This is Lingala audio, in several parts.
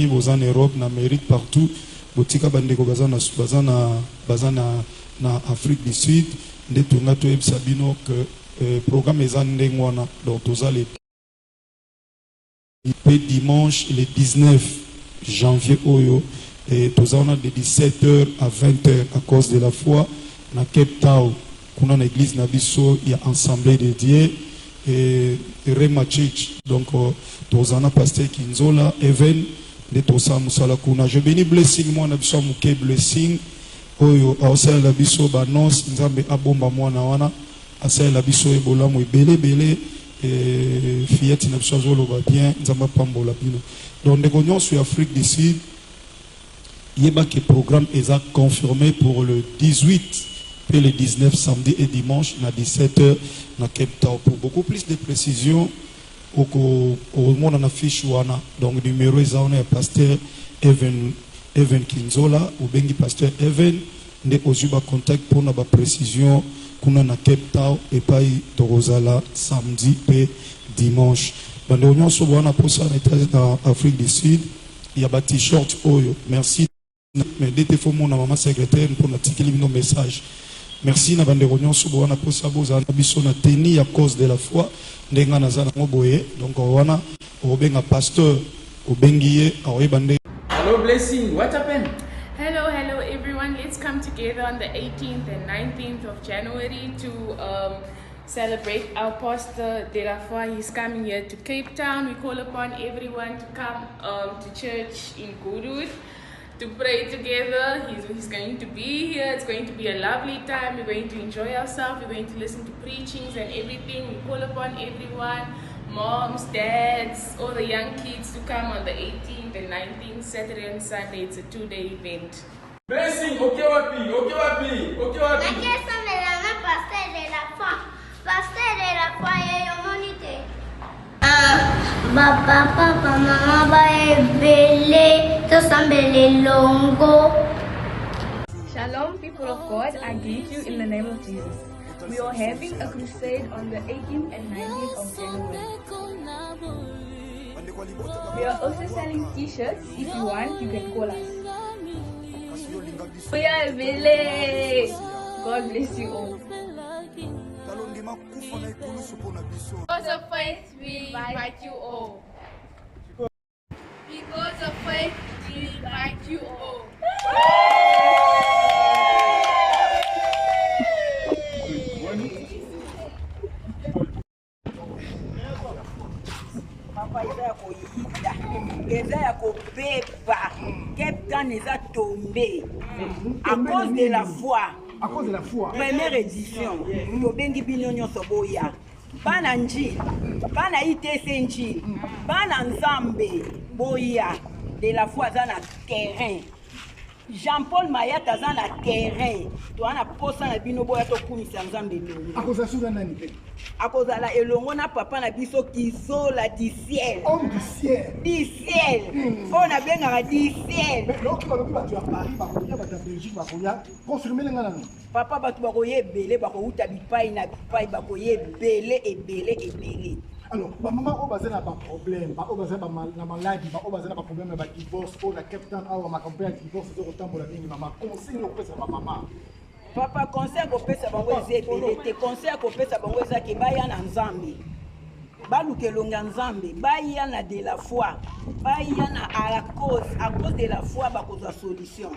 Vous en Europe, en Amérique, partout. Botika bandeko bazana na Afrique du Sud. Nde tunga to ebsabino que programme ezandengwana donc tozale dimanche le 19 janvier oyo et tozana de 17h à 20h à cause de la foi na Cape Town kuna na église na biso ya assemblée dédiée et Rema Church donc tozana pasteur Kinzola Even de tosa musala kuna je bénis blessing moi na biso muke blessing oyo ausala la biso banons nzambe abomba mwana wana asala la biso ebola mo ebele fieti na biso zoloba bien nzamba pambola bino donc ndeko nyonso ya Afrique du Sud yeba que programme est confirmé pour le 18 puis le 19 samedi et dimanche na 17h na Cape Town. Pour beaucoup plus de précisions au monde en affiche wana donc numéro est pasteur Even Kinzola ou bengi pasteur Even nde ozuba contact pour na ba précision kuna na Cape Town et pas torozala samedi et dimanche bande nyonso wana posa na Afrique du Sud il y a ba t-shirt oyo merci mais dès faut mon maman secrétaire pour na tikeli nos message merci na bande nyonso wana posa boza na biso na teni à cause de la foi ndenga na zana ngoboye donc wana obenga pasteur obengiye awebande. Hello blessing, what happened? Hello everyone, let's come together on the 18th and 19th of January to celebrate our pastor De La Foi. He's coming here to Cape Town. We call upon everyone to come to church in Goodwood to pray together. He's going to be here. It's going to be a lovely time. We're going to enjoy ourselves. We're going to listen to preachings and everything. We call upon everyone, moms, dads, all the young kids to come on the 18th and 19th, Saturday and Sunday. It's a 2-day event. Blessing, okay wapi. Nakesa melana pasteur De La Foi. Pasteur De La Foi yo monite. Papa, mama ba ebele to sambele longo. Shalom, people of God, I greet you in the name of Jesus. We are having a crusade on the 18th and 19th of January. We are also selling t-shirts. If you want, you can call us. We are village. God bless you all. Because of faith, we invite you all. Because of faith, we invite you all. Papa eza ya kobeba Cape Town eza tombé à cause de la foi. À cause de la foi. Première édition. Tobengi bino nyonso boya. Bana njili, bana ITC njili, bana nzambe boya. De la foi aza na terrain. Jean-Paul Mayat aza na terrain. Toana posa na bino boya tokumisa nzambe longo. Akoza suza nani pe? Akozala elongo na papa na biso Kizola du ciel. Homme du ciel. Du ciel. On a bien à du ciel. Mais l'autre va pas tu à Paris, va koya ba Belgique, va koya confirmer les ngana. Papa batu ba koye belé ba ko uta bipai na bipai ba koye belé. Alors, maman on bazana pas problème, ba on bazana na maladie, ba on bazana pas problème ba divorce, on la Captain ou ma campagne divorce de autant la dingue maman. Conseil au pesa ba maman. Papa conseil ko pesa bango ezebele te conseil ko pesa bango ezaki baya na nzambe. Balukelonga nzambe, baya na De La Foi, baya na à cause de la foi ba ko solution.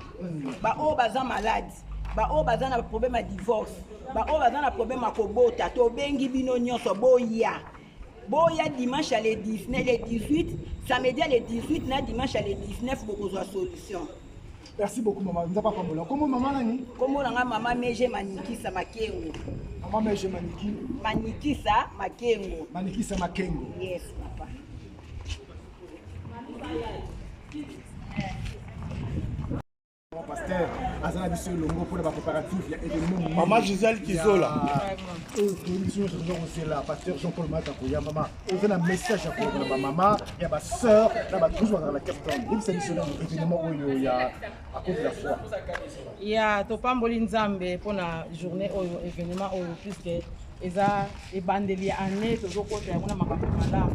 Ba o baza malade, ba o baza na problème à divorce, ba o baza na problème à kobota, to bengi bino nyonso boya. Boya dimanche à le 19, le 18, samedi à le 18, na dimanche à le 19 pour ko solution. Merci beaucoup maman. Nous pas comme comment maman nani? Comment nga maman Meje Manikisa Makengo. Maman Meje Maniki. Manikisa Makengo. Manikisa Makengo. Yes, papa. Pasteur, azana biso longo pour la coopérative, il y a événement. Maman Gisèle Kizola. C'est là, pasteur Jean-Paul Mata Koya, maman. On a un message à pour maman, il y a ma soeur, là-bas toujours dans la capitale. Il s'agit de événement où il y a à cause de la foi. Il y a Topamboli Nzambe pour la journée ou événement ou puisque eza ebandeli année tozo kota ya kuna makambo malamu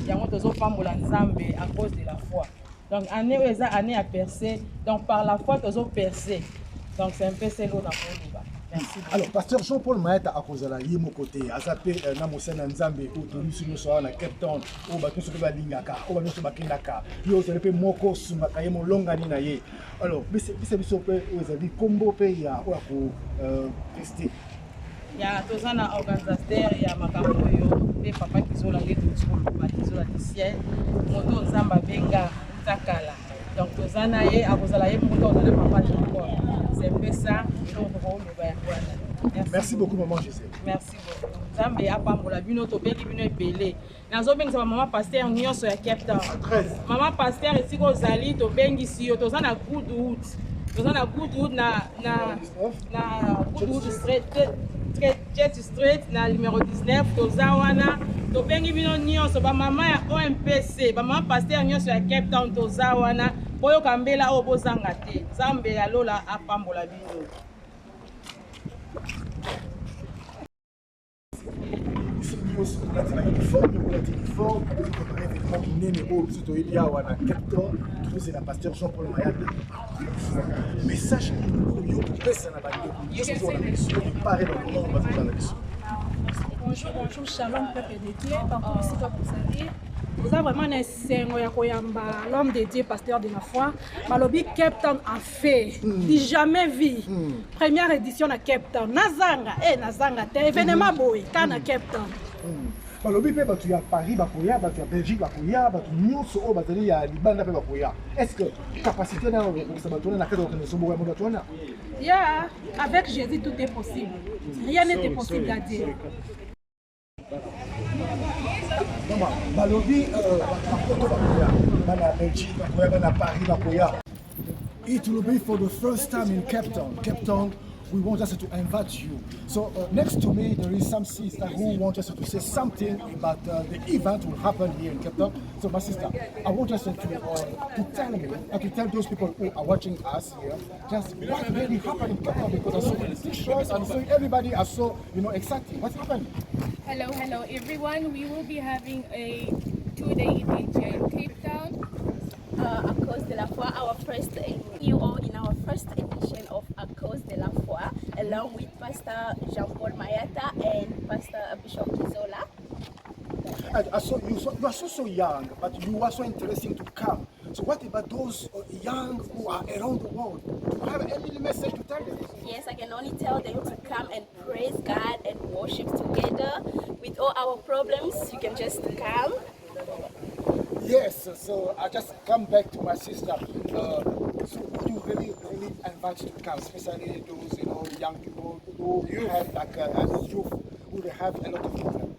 yango tozo pambola Nzambe à cause de la foi. Donc, année où ils ont année à percer. Donc, par la foi, ils ont percé. Donc, c'est un peu c'est l'eau dans le bas. Merci. Alors, pasteur Jean-Paul Mayata a causé la yémo côté, a zappé Namosena Nzambe, ou Tolusu no soa na Cape Town, ou Batou Soba Lingaka, ou Batou Bakindaka, yo se repé Moko Sumaka yémo longa ni na ye. Alors, c'est biso pe, vous avez combo pe ya, ou à tester. Il y a tous un organisateur, il y a Makamoyo, les papas qui sont là, les deux qui sont là, du ciel, Moto Zamba Benga, Takala. Donc, tous un aïe, à vous allez moto dans le papa de l'encore. C'est un peu ça, merci beaucoup, maman Gisèle. Merci beaucoup. Zambé a pas la bino to bengi bino ebele. Nazo bengi sa maman pasteur nyonso ya Cape Town. Maman pasteur ici ko zali to bengi si yo to za na Goodwood. To za na Goodwood na Goodwood Street na numéro 19 to za wana to bengi bino nyonso ba mama ya OMPC, ba mama pasteur nyonso ya Cape Town to za wana boyo kambela o bozanga te. Zambé ya lola apambola bino. C'est la pasteur Jean-Paul Mayata. Message bonjour, shalom, peuple de Dieu, partout ici, toi pour salir. Vous avez vraiment un sengo ya koyamba, l'homme de Dieu, pasteur de la foi. Malobi Cape Town a fait, du jamais vu. Première édition à Cape Town. Nazanga, t'es événement boy, quand à Cape Town. Balobi pe batu ya Paris bakoya, batu ya Belgique bakoya, batu nyonso o batali ya Libanda pe bakoya. Est-ce que capacité na ça batona na cadre de sobo mo batona? Yeah, avec Jésus tout est possible. Rien n'est impossible à Dieu. Balobi bana Belgique bakoya, bana Paris bakoya. It will be for the first time in Cape Town. Cape Town, we want us to invite you. So next to me, there is some sister who want us to say something about the event will happen here in Cape Town. So my sister, I want us to tell me, to tell those people who are watching us here, just what really happened in Cape Town, because I saw the pictures and so everybody are so excited. What's happening? Hello everyone. We will be having a 2-day event here in Cape Town. A Cause de la Foi, our first annual in our first edition of A Cause de la Foi, along with Pastor Jean-Paul Mayata and Pastor Bishop Kizola. You are so young, but you are so interesting to come. So what about those young who are around the world? Do you have any message to tell them? Yes, I can only tell them to come and praise God and worship together. With all our problems, you can just come. Yes, so I just come back to my sister. So would you really invite to come, especially those young people who have like as youth, who they have a lot of problems?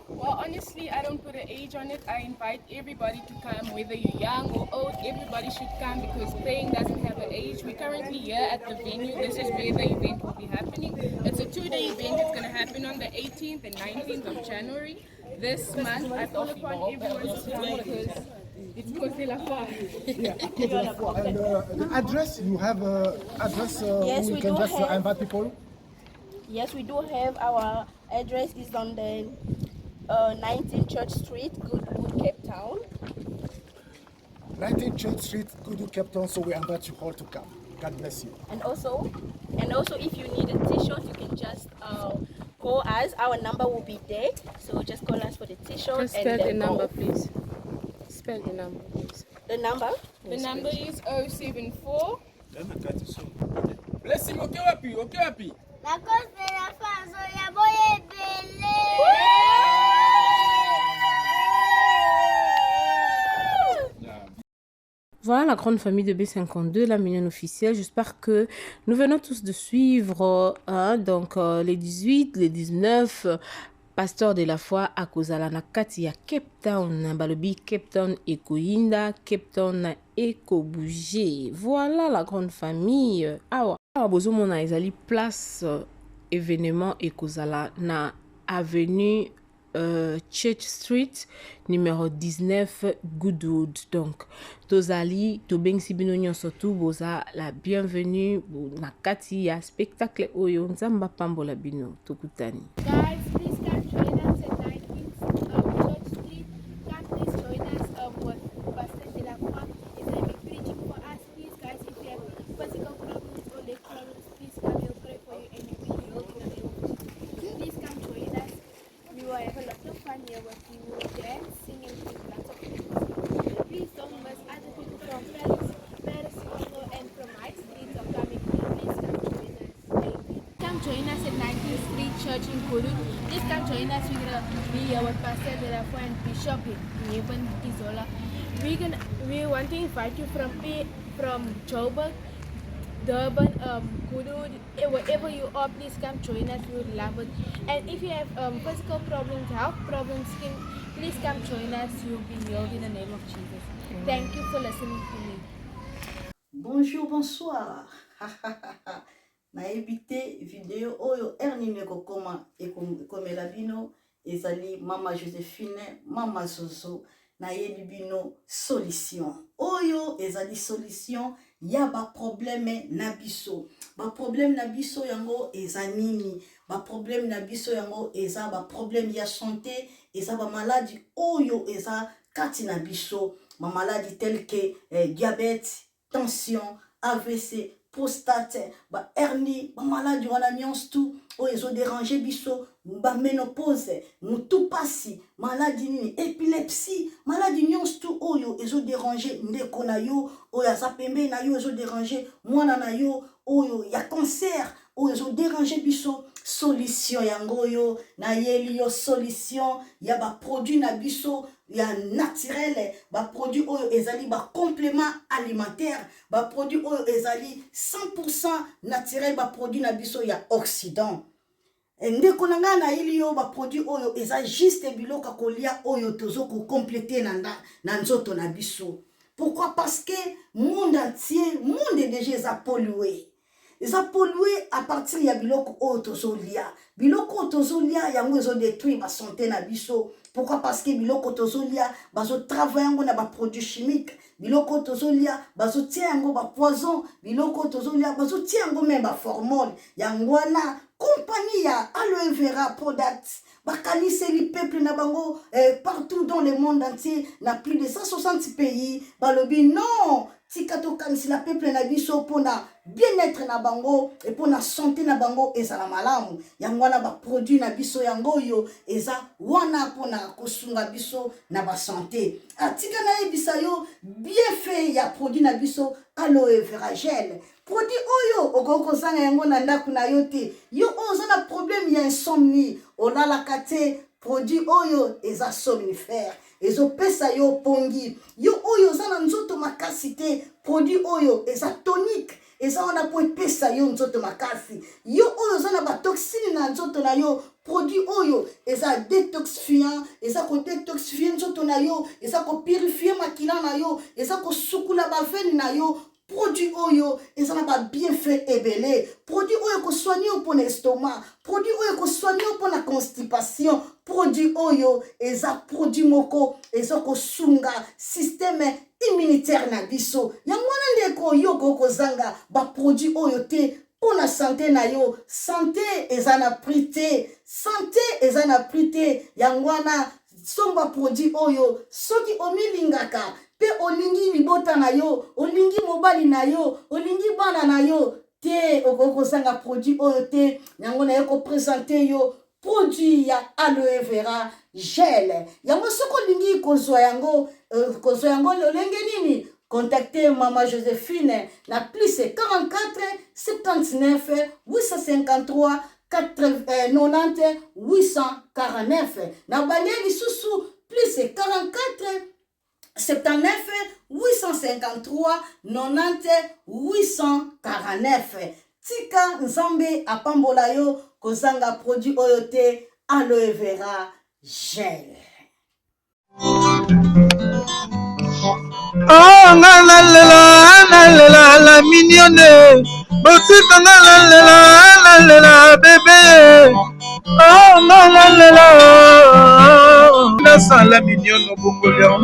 Well, honestly, I don't put an age on it. I invite everybody to come, whether you're young or old. Everybody should come because praying doesn't have an age. We're currently here at the venue. This is where the event will be happening. It's a 2-day event. It's going to happen on the 18th and 19th of January. This month, I call upon everyone to come because it's Cause de la Foi. Yeah, Cause de la Foi. And the address, you have an address yes, we can just invite people? Yes, we do have. Our address is on the 19 Church Street, Goodwood, Cape Town. 19 Church Street, Goodwood, Cape Town. So we invite you all to come. God bless you. And also, if you need a T-shirt, you can just call us. Our number will be there. So just call us for the T-shirt. Spell the number, please. Spell the number, please. The number? The number is 074. Blessing, okay, wapi. La Cause de la Foi, so ya boye bele. Voilà la grande famille de B52, la mignonne officielle. J'espère que nous venons tous de suivre donc les 18, les 19 Pasteur de la Foi à Kozala na kati ya Cape Town, balobi Cape Town ekoyinda, Cape Town ekobouger. Voilà la grande famille. Awa bozo mona ezali place événement ekozala na avenue Church Street numéro 19 Goodwood. Donc tozali tobengisi bino nyonso tu boza la bienvenue na kati ya spectacle oyo nzamba pambola bino tokutani. Guys, please come join us at 19th Church Street. Come please join us with Pastor de la Foi. It's an with you, dance, singing with lots of people. Please don't miss other people from Paris, Congo, and from my streets of coming. Please come join us. Come join us at 19th Street Church in Kudu. Please come join us. We're going to be here with Pastor De La Foi and Bishop Neben Isola. We want to invite you from Joburg, Durban, Kudu, wherever you are, please come join us. We would love it. And if you have physical problems, health problems, skin, please come join us. You'll be healed in the name of Jesus. Thank you for listening to me. Bonjour, bonsoir. Na évité vidéo oyo ernine ko koma ekomela bino ezali mama Joséphine, mama Zozo na yebi bino solution. Oyo ezali solution ya ba problème na biso. Ba problème na biso yango ezanini. Ba problème na biso yango eza ba problème ya santé, eza ba maladie oyo eza kati na biso. Ma maladie telle que diabète, tension, AVC, prostate, ba hernie, ba maladie wana nyonso tout oyo ezo déranger biso, ba ménopause, mutu pasi, maladie nini, épilepsie, maladie nyonso tout oyo ezo déranger ndeko na yo, oyo aza pembe na yo ezo déranger mwana na yo, oyo ya cancer, oyo ezo déranger biso, solution yango yo na yeli yo solution ya ba produit na biso ya naturel, ba produit oyo ezali ba complément alimentaire, ba produit oyo ezali 100% naturel, ba produit na biso ya Occident. Ndeko na nga na yeli yo ba produit oyo eza juste biloko kolia oyo tozo ko compléter na nzoto na biso. Pourquoi? Parce que monde entier, monde déjà est pollué. Ils ont pollué à partir de biloko otozolia. Biloko otozolia yango ezo détruire ba santé na biso. Pourquoi? Parce que biloko otozolia bazo travailler yango na ba produits chimiques. Biloko otozolia bazo tia yango ba poison. Biloko otozolia bazo tia yango même ba hormone. Yango na compagnie ya aloe vera products. Bakanise li peuple na bango partout dans le monde entier, na plus de 160 pays. Balobi non, tikato kanisi la peuple na biso pona bien-être na bango et pona santé na bango ezala malamu. Yango wana ba produit na biso yango yo eza wana pona kosunga biso na ba santé. Atika na ebisa yo bien fait ya produit na biso aloe vera gel. Produit oyo okoko sanga yango na ndaku na yo te. Yo ozo na problème ya insomnie. Olala kate produit oyo eza somnifère. Ezo pesa yo pongi. Yo oyo za na nzoto makasi te. Produit oyo eza tonique. Eza wana po pesa yo nzoto makasi. Yo oyo za na ba toxine na nzoto na yo. Produit oyo eza détoxifiant. Eza ko détoxifier nzoto na yo. Eza ko purifier makila na yo. Eza ko sukula ba veine na yo. Produit oyo ezana ba bienfait ebele. Produit oyo ko soigner pour l'estomac. Produit oyo ko soigner pour la constipation. Produit oyo eza produit moko eza ko sunga système immunitaire na biso. Yango wana ndeko yo ko zanga ba produit oyo te pour la santé na yo. Santé ezana prité. Santé ezana prité. Yango wana somba produit oyo soki omilingaka pe olingi libota na yo, olingi mobali na yo, olingi bana na yo, te okoko sanga produit oyo te, yango na yo ko présenter yo produit ya aloe vera gel. Yango soko lingi kozwa yango lolenge nini? Contactez Maman Joséphine na plus 44 79 853 90 849. Na balieli susu plus 44 79 853 90 849. Tika nzambe apambola yo kozanga produit oyo te aloe vera gel. Oh la mignonne, botita la bébé. Oh la la mignonne au Bongolia. Oh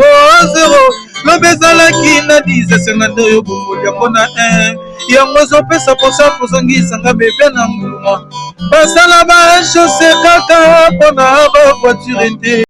zéro, le bezala qui na 10 52 au Bongolia mona 1. Yango zo pesa posa kozongisa nga bébé na mbuma. Basala ba chaussée kaka pona ba voiture.